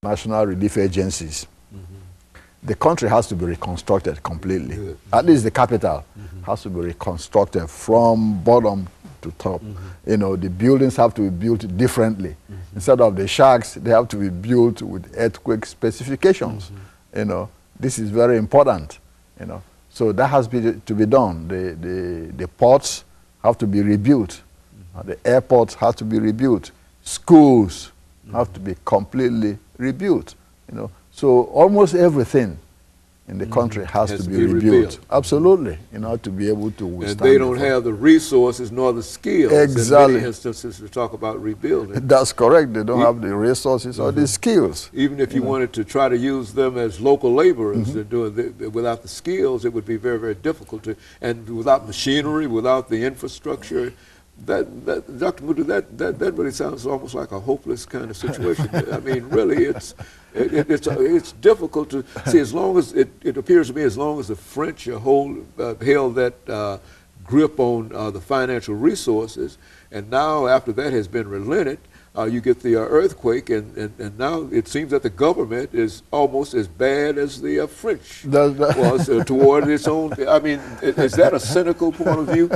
national relief agencies. The country has to be reconstructed completely. At least the capital has to be reconstructed from bottom to top. You know, the buildings have to be built differently. Instead of the shacks, they have to be built with earthquake specifications. You know, this is very important. You know, so that has to be done. The ports have to be rebuilt. The airports have to be rebuilt. Schools have to be completely rebuilt. You know, so almost everything in the country has to be rebuilt. Absolutely, in order to be able to withstand. And they don't have the resources nor the skills exactly. in many instances to talk about rebuilding. That's correct. They don't have the resources or the skills. Even if you wanted to try to use them as local laborers to do it, without the skills, it would be very, very difficult to, and without machinery, without the infrastructure. Dr. LMadu, that really sounds almost like a hopeless kind of situation. I mean, really, it's difficult to see. As long as it appears to me, as long as the French held that grip on the financial resources, and now after that has been relented, you get the earthquake, and now it seems that the government is almost as bad as the French was toward its own. I mean, is that a cynical point of view,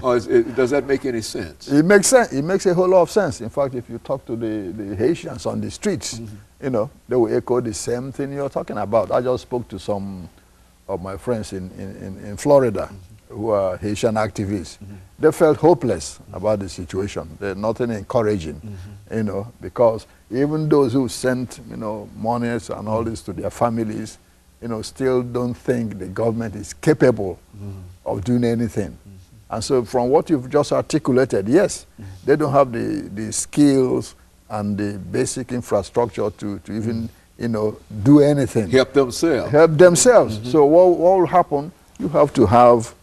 or does that make any sense? It makes sense. It makes a whole lot of sense. In fact, if you talk to the Haitians on the streets, you know, they will echo the same thing you're talking about. I just spoke to some of my friends in Florida who are Haitian activists. They felt hopeless about the situation. There's nothing encouraging, you know, because even those who sent, you know, monies and all this to their families, you know, still don't think the government is capable of doing anything. And so from what you've just articulated, yes, they don't have the skills and the basic infrastructure to even, you know, do anything. Help themselves. Help themselves. So what will happen? You have to have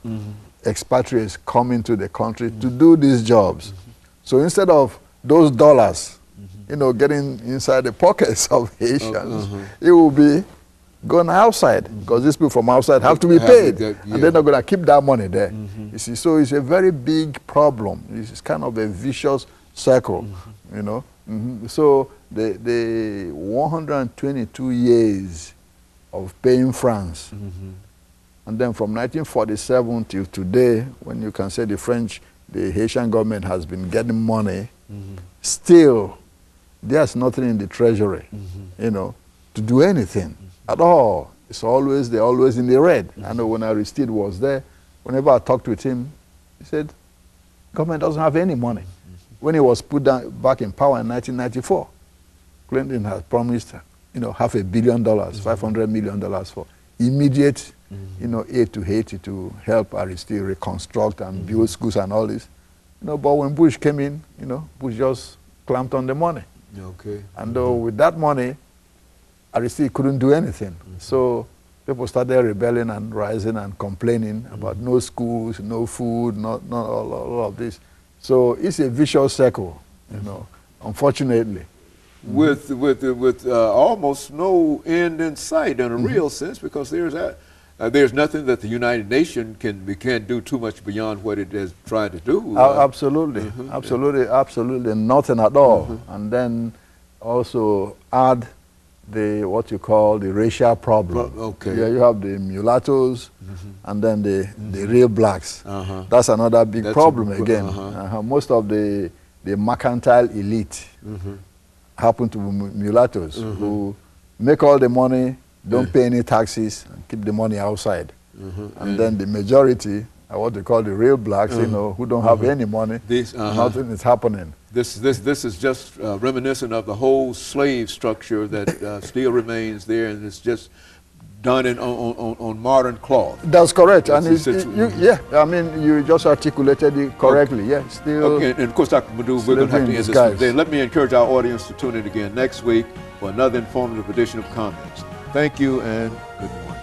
expatriates come into the country to do these jobs. So instead of those dollars, you know, getting inside the pockets of Haitians, it will be going outside, because these people from outside have to be paid, and they're not going to keep that money there. You see, so it's a very big problem. It's kind of a vicious circle, you know. So the 122 years of paying France, and then from 1947 till today, when you can say the Haitian government has been getting money, still there's nothing in the treasury, you know, to do anything at all. It's always, they're always in the red. I know when Aristide was there, whenever I talked with him, he said, government doesn't have any money. When he was put back in power in 1994, Clinton had promised, you know, $500 million, $500 million for immediate, you know, aid to Haiti to help Aristide reconstruct and build schools and all this. You know, but when Bush came in, you know, Bush just clamped on the money. Okay. And with that money, Aristide couldn't do anything. So people started rebelling and rising and complaining about no schools, no food, not all of this. So it's a vicious circle, you know, unfortunately. With almost no end in sight in a real sense, because there's nothing that the United Nations can't do too much beyond what it has tried to do. Absolutely, absolutely nothing at all. And then also add what you call the racial problem. Okay. Yeah, you have the mulattoes and then the real blacks. That's another big problem again. Most of the mercantile elite happen to be mulattoes who make all the money, don't pay any taxes, and keep the money outside. And then the majority are what they call the real blacks, you know, who don't have any money. Nothing is happening. This is just reminiscent of the whole slave structure that still remains there, and it's just done on modern cloth. That's correct. And yeah, I mean, you just articulated it correctly. Yeah, still. Okay, and of course, Dr. LMadu, we're going to have to end this today. Let me encourage our audience to tune in again next week for another informative edition of Comments. Thank you and good morning.